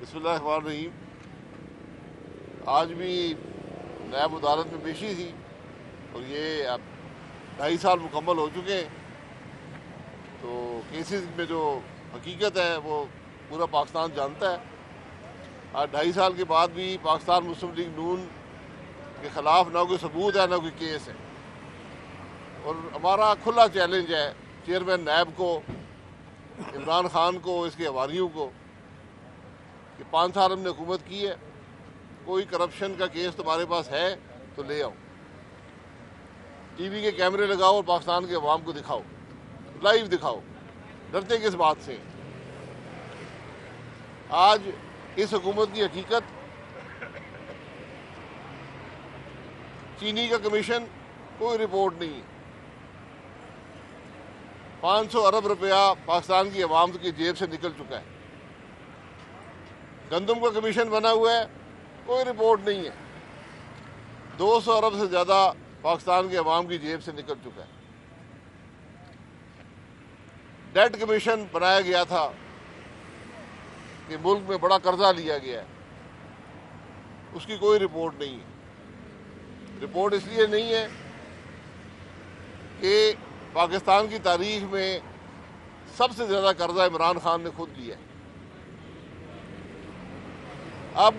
बिस्मिल्लाहिर्रहमानिर्रहीम। आज भी नैब अदालत में पेशी थी और ये अब 2.5 साल मुकम्मल हो चुके हैं। तो केसेस में जो हकीकत है वो पूरा पाकिस्तान जानता है। आज 2.5 साल के बाद भी पाकिस्तान मुस्लिम लीग नून के ख़िलाफ़ ना कोई सबूत है ना कोई केस है। और हमारा खुला चैलेंज है चेयरमैन नैब को, इमरान खान को, इसके हवारियों को कि 5 साल हमने हुकूमत की है, कोई करप्शन का केस तुम्हारे पास है तो ले आओ, टीवी के कैमरे लगाओ और पाकिस्तान के अवाम को दिखाओ, लाइव दिखाओ। डरते किस बात से? आज इस हुकूमत की हकीकत, चीनी का कमीशन कोई रिपोर्ट नहीं है। 500 अरब रुपया पाकिस्तान की अवाम की जेब से निकल चुका है। गंदम का कमीशन बना हुआ है, कोई रिपोर्ट नहीं है। 200 अरब से ज़्यादा पाकिस्तान के अवाम की जेब से निकल चुका है। डेट कमीशन बनाया गया था कि मुल्क में बड़ा कर्जा लिया गया है, उसकी कोई रिपोर्ट नहीं है। रिपोर्ट इसलिए नहीं है कि पाकिस्तान की तारीख में सबसे ज़्यादा कर्जा इमरान खान ने खुद लिया है। अब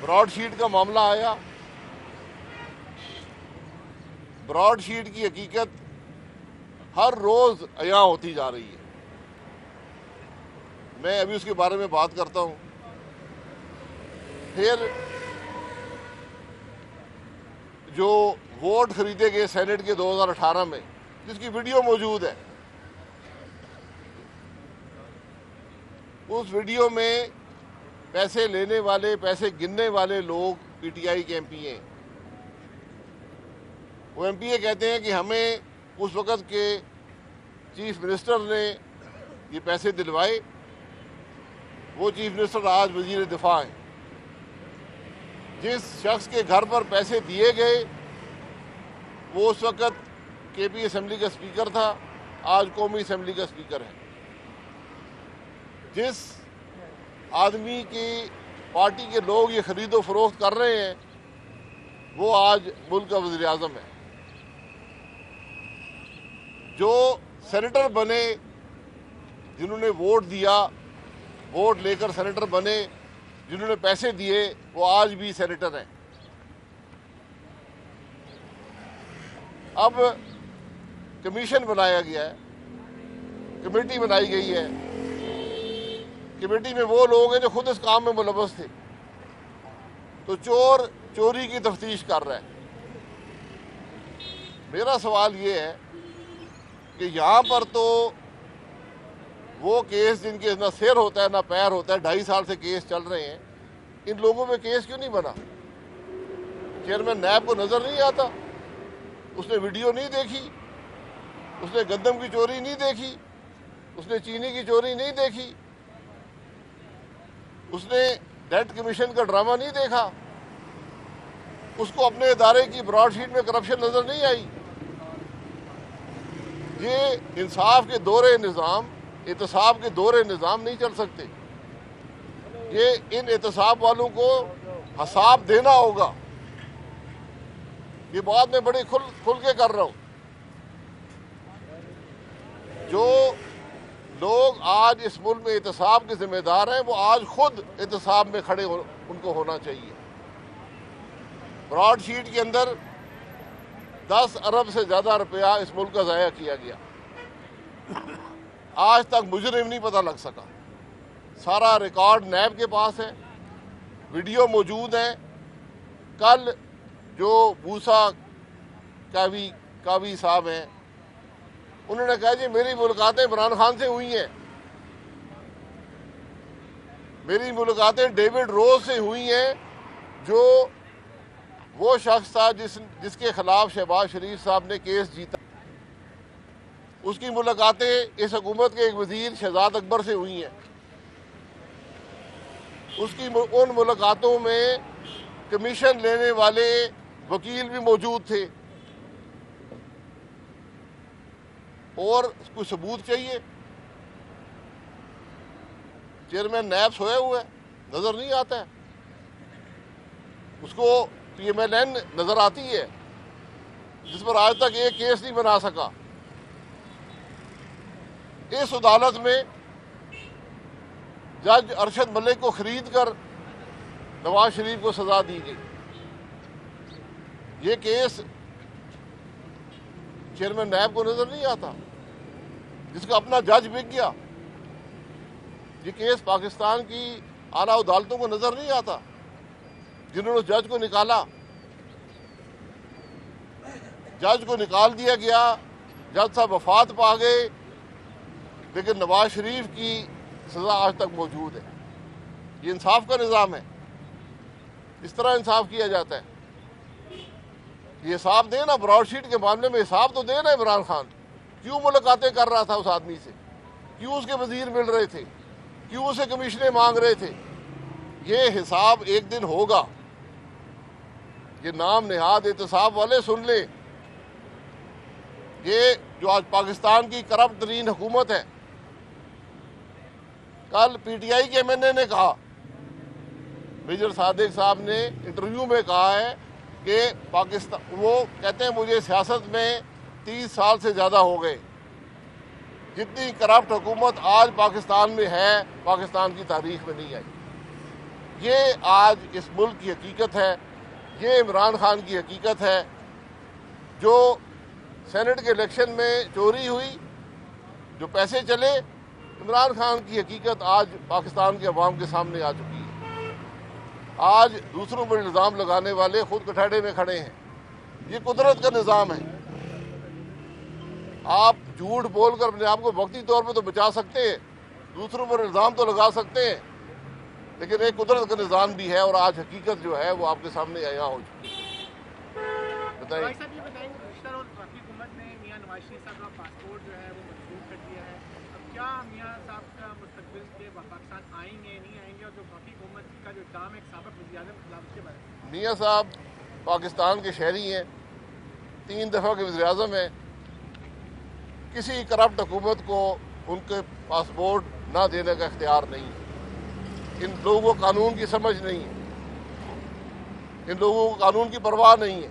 ब्रॉडशीट का मामला आया। ब्रॉडशीट की हकीकत हर रोज़ अया होती जा रही है। मैं अभी उसके बारे में बात करता हूँ। फिर जो वोट खरीदे गए सेनेट के 2018 में, जिसकी वीडियो मौजूद है, उस वीडियो में पैसे लेने वाले, पैसे गिनने वाले लोग पीटीआई के एमपी हैं। वो एमपीए कहते हैं कि हमें उस वक़्त के चीफ मिनिस्टर ने ये पैसे दिलवाए। वो चीफ मिनिस्टर आज वजीर दिफा हैं। जिस शख्स के घर पर पैसे दिए गए वो उस वक़्त केपी असम्बली का स्पीकर था, आज कौमी असम्बली का स्पीकर है। जिस आदमी की पार्टी के लोग ये खरीदो फरोख्त कर रहे हैं वो आज मुल्क का वज़ीर आज़म है। जो सेनेटर बने, जिन्होंने वोट दिया, वोट लेकर सेनेटर बने, जिन्होंने पैसे दिए, वो आज भी सेनेटर हैं। अब कमीशन बनाया गया है, कमेटी बनाई गई है। कमेटी में वो लोग हैं जो खुद इस काम में मुलव्वस थे। तो चोर चोरी की तफ्तीश कर रहा है। मेरा सवाल ये है कि यहाँ पर तो वो केस जिनके ना सिर होता है ना पैर होता है, 2.5 साल से केस चल रहे हैं, इन लोगों में केस क्यों नहीं बना? चेयरमैन नैब को नजर नहीं आता? उसने वीडियो नहीं देखी? उसने गंदम की चोरी नहीं देखी? उसने चीनी की चोरी नहीं देखी? उसने डेट कमीशन का ड्रामा नहीं देखा? उसको अपने इदारे की ब्रॉडशीट में करप्शन नजर नहीं आई? ये इंसाफ के दौरे निज़ाम, एहतसाब के दौरे निज़ाम नहीं चल सकते। ये इन एहतसाब वालों को हिसाब देना होगा। ये बात मैं बड़ी खुल के कर रहा हूँ। जो लोग आज इस मुल्क में एहतसाब के जिम्मेदार हैं वो आज खुद एहतसाब में खड़े उनको होना चाहिए। ब्रॉडशीट के अंदर 10 अरब से ज़्यादा रुपया इस मुल्क का ज़ाया किया गया। आज तक मुजरिम नहीं पता लग सका। सारा रिकॉर्ड नैब के पास है, वीडियो मौजूद है। कल जो मूसा कावी साहब हैं, उन्होंने कहा जी मेरी मुलाकातें इमरान खान से हुई हैं, मेरी मुलाकातें डेविड रोज से हुई हैं, जो वो शख्स था जिसके खिलाफ शहबाज शरीफ साहब ने केस जीता। उसकी मुलाकातें इस हुकूमत के एक वजीर शहजाद अकबर से हुई हैं। उसकी उन मुलाकातों में कमीशन लेने वाले वकील भी मौजूद थे। और कोई सबूत चाहिए? चेयरमैन नैब सोए हुए है, नज़र नहीं आता है उसको। PMLN नज़र आती है, जिस पर आज तक एक केस नहीं बना सका। इस अदालत में जज अरशद मलिक को खरीद कर नवाज शरीफ को सजा दी गई। ये केस चेयरमैन नैब को नजर नहीं आता, जिसका अपना जज बिक गया। ये केस पाकिस्तान की आला अदालतों को नजर नहीं आता, जिन्होंने जज को निकाला। जज को निकाल दिया गया, जज साहब वफात पा गए, लेकिन नवाज शरीफ की सजा आज तक मौजूद है। ये इंसाफ का निज़ाम है, इस तरह इंसाफ किया जाता है। ये हिसाब देना, ब्रॉडशीट के मामले में हिसाब तो देना इमरान खान। क्यों मुलाकातें कर रहा था उस आदमी से, क्यों उसके वजीर मिल रहे थे, क्यों उसे कमीशनें मांग रहे थे, ये हिसाब एक दिन होगा। ये नाम नेहाद एहतसाब वाले सुन ले, ये जो आज पाकिस्तान की करप्ट तरीन हुकूमत है। कल PTI के MNA ने कहा, मेजर सादिक साहब ने इंटरव्यू में कहा है कि पाकिस्तान, वो कहते हैं मुझे सियासत में 30 साल से ज़्यादा हो गए, जितनी करप्ट हुकूमत आज पाकिस्तान में है, पाकिस्तान की तारीख में नहीं आई। ये आज इस मुल्क की हकीकत है, ये इमरान खान की हकीकत है। जो सेनेट के इलेक्शन में चोरी हुई, जो पैसे चले, इमरान खान की हकीकत आज पाकिस्तान के अवाम के सामने आ चुकी है। आज दूसरों पर इल्ज़ाम लगाने वाले खुद कठहरे में खड़े हैं। ये कुदरत का निज़ाम है। आप झूठ बोलकर अपने आप को वक्ती तौर पर तो बचा सकते हैं, दूसरों पर इल्ज़ाम तो लगा सकते हैं, लेकिन एक कुदरत का निज़ाम भी है और आज हकीकत जो है वो आपके सामने आया हो चुकी है। बताइए। पासपोर्ट जो है वो मंजूर कर दिया है, अब क्या मियां साहब का मुस्तकबिल के पाकिस्तान आएंगे नहीं आएंगे, और जो बाकी हुकूमत का जो इल्ज़ाम है साबिक़ वज़ीर-ए-आज़म खिलाफ, के बारे में? मियां साहब पाकिस्तान के शहरी हैं, 3 दफ़ा के वज़ीर-ए-आज़म हैं। किसी करप्ट हुकूमत को उनके पासपोर्ट ना देने का इख्तियार नहीं है। इन लोगों को कानून की समझ नहीं है, इन लोगों को कानून की परवाह नहीं है।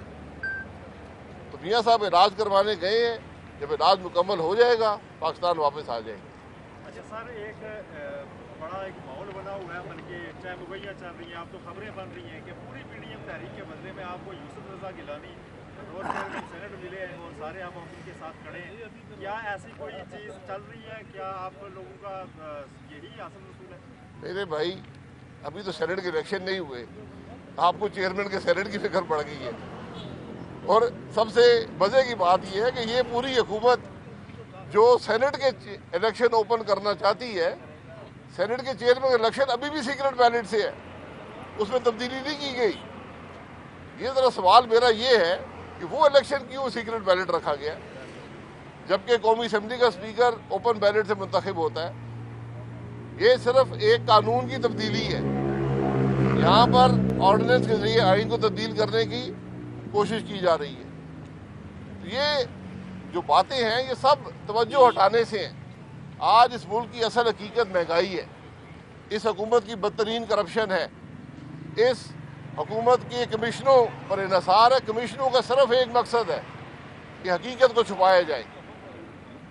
तो मियां साहब इलाज करवाने गए हैं, जब इलाज मुकम्मल हो जाएगा पाकिस्तान वापस आ जाएंगे। अच्छा सर, एक बड़ा एक माहौल बना हुआ है, मन के चाहे मुगैया चल रही हैं, आप तो खबरें बन रही हैं कि पूरी PDM तहरीक के बदले में आपको यूसुफ रज़ा गिलानी और सेनेट मिले हैं और सारे आप उनके साथ खड़े हैं। क्या ऐसी कोई चीज़ चल रही है? क्या आप लोगों का यही आसन रसूल है? मेरे भाई, अभी तो सेनेट के इलेक्शन नहीं हुए, आपको चेयरमैन के सेनेट की फिक्र पड़ गई है। और सबसे मज़े की बात यह है कि ये पूरी हुकूमत जो सेनेट के इलेक्शन ओपन करना चाहती है, सेनेट के चेयरमैन इलेक्शन अभी भी सीक्रेट बैलेट से है, उसमें तब्दीली नहीं की गई। ये ज़रा सवाल मेरा ये है कि वो इलेक्शन क्यों सीक्रेट बैलेट रखा गया, जबकि कौमी असम्बली का स्पीकर ओपन बैलेट से मुंतखब होता है। ये सिर्फ एक कानून की तब्दीली है, यहाँ पर ऑर्डिनेंस के जरिए आइन को तब्दील करने की कोशिश की जा रही है। तो ये जो बातें हैं ये सब तवज्जो हटाने से हैं। आज इस मुल्क की असल हकीकत महंगाई है, इस हुकूमत की बदतरीन करप्शन है, इस हुकूमत के कमिश्नरों पर इन्हिसार है। कमिश्नरों का सिर्फ एक मकसद है कि हकीकत को छुपाया जाए,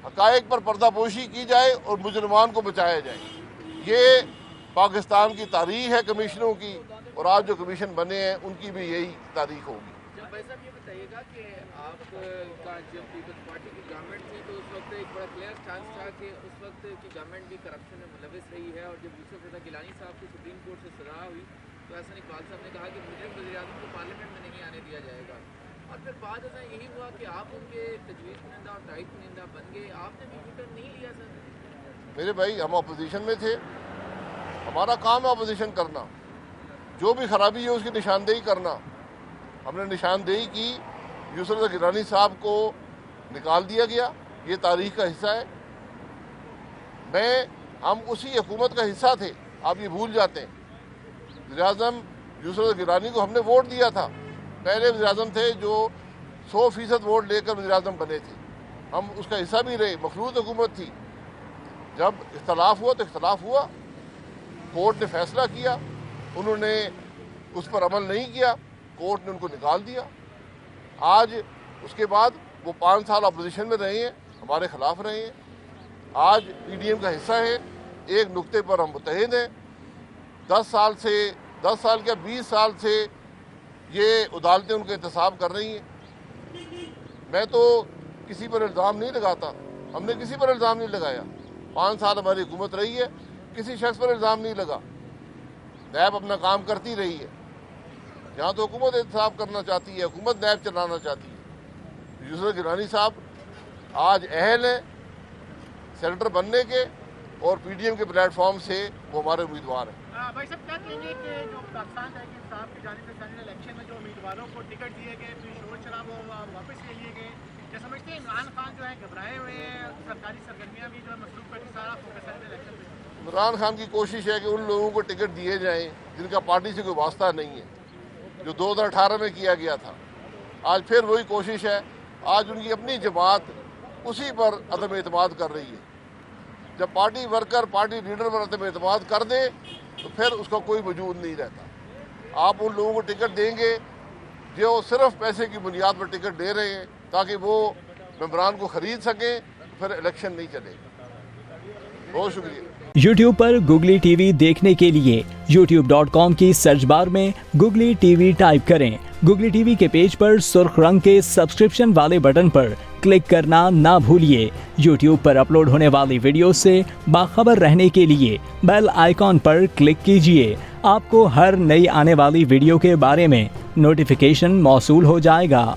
हकायक पर पर्दापोशी की जाए और मुजरमान को बचाया जाए। ये पाकिस्तान की तारीख है कमिश्नरों की, और आज जो कमीशन बने हैं उनकी भी यही तारीख होगी। भाई साहब ये बताइएगा कि आपका जब पीपल्स पार्टी की गवर्नमेंट थी तो उस वक्त एक बड़ा क्लियर चांस था कि उस वक्त की गवर्नमेंट भी करप्शन में मुलविस रही है, और जब यूसुफ रज़ा गिलानी साहब की सुप्रीम कोर्ट से सजा हुई तो ऐसा इकबाल साहब ने कहा कि मुजरिम वज़ीर-ए-आज़म को पार्लियामेंट में नहीं आने दिया जाएगा, और फिर बाद ऐसा यही हुआ कि आप उनके तजवीज़ कुनिंदा और तारीफ कुनिंदा बन गए। आपने भी रिटर्न नहीं लिया सर? मेरे भाई, हम अपोजिशन में थे, हमारा काम है अपोजिशन करना, जो भी खराबी है उसकी निशानदेही करना। हमने निशानदेही की, यूसुफ रज़ा गिलानी साहब को निकाल दिया गया, ये तारीख का हिस्सा है। हम उसी हुकूमत का हिस्सा थे, आप ये भूल जाते हैं। वज़ीर-ए-आज़म यूसुफ रज़ा गिलानी को हमने वोट दिया था, पहले वज़ीर-ए-आज़म थे जो 100% वोट लेकर वज़ीर-ए-आज़म बने थे, हम उसका हिस्सा भी रहे। मखलूत हुकूमत थी, जब इख्तलाफ हुआ तो इख्तलाफ हुआ, कोर्ट ने फैसला किया, उन्होंने उस पर अमल नहीं किया, कोर्ट ने उनको निकाल दिया। आज उसके बाद वो 5 साल अपोजिशन में रहे हैं, हमारे खिलाफ रहे हैं, आज पीडीएम का हिस्सा है। एक नुक्ते पर हम मुत्तहिद हैं। 10 साल क्या 20 साल से ये अदालतें उनका इंतसाब कर रही हैं। मैं तो किसी पर इल्ज़ाम नहीं लगाता, हमने किसी पर इल्ज़ाम नहीं लगाया। 5 साल हमारी हुकूमत रही है, किसी शख्स पर इल्ज़ाम नहीं लगा। नैब अपना काम करती रही है। यहाँ तो हुकूमत इंतसाब करना चाहती है, हुकूमत नैब चलाना चाहती है। यूसुफ गिलानी साहब आज अहल हैं सेनेटर बनने के, और पीडीएम के प्लेटफॉर्म से वो हमारे उम्मीदवार हैं। भाई साहब क्या कहेंगे कि जो पाकिस्तान तहरीक इंसाफ की जानिब से जनरल इलेक्शन में जो उम्मीदवारों को टिकट दिए गए, फिर शोर शराब वापस ले लिए गए, क्या समझते हैं इमरान खान जो है घबराए हुए हैं, सरकारी सरगर्मियाँ भी जो है मसरूफ करके सारा फोकस है इलेक्शन पे? इमरान खान की कोशिश है कि उन लोगों को टिकट दिए जाएं जिनका पार्टी से कोई वास्ता नहीं है, जो 2018 में किया गया था। आज फिर वही कोशिश है। आज उनकी अपनी जमात उसी पर अदम एतमाद कर रही है। जब पार्टी वर्कर पार्टी लीडर पर अदम एतमाद कर दे तो फिर उसका कोई वजूद नहीं रहता। आप उन लोगों को टिकट देंगे जो सिर्फ पैसे की बुनियाद पर टिकट दे रहे हैं ताकि वो मेंबरान को खरीद सकें, तो फिर इलेक्शन नहीं चलेगा। बहुत शुक्रिया। YouTube पर गुगली टीवी देखने के लिए youtube.com की सर्च बार में गुगली टीवी टाइप करें। गुगली टीवी के पेज पर सुर्ख रंग के सब्सक्रिप्शन वाले बटन पर क्लिक करना ना भूलिए। YouTube पर अपलोड होने वाली वीडियो से बाखबर रहने के लिए बेल आइकॉन पर क्लिक कीजिए। आपको हर नई आने वाली वीडियो के बारे में नोटिफिकेशन मौसूल हो जाएगा।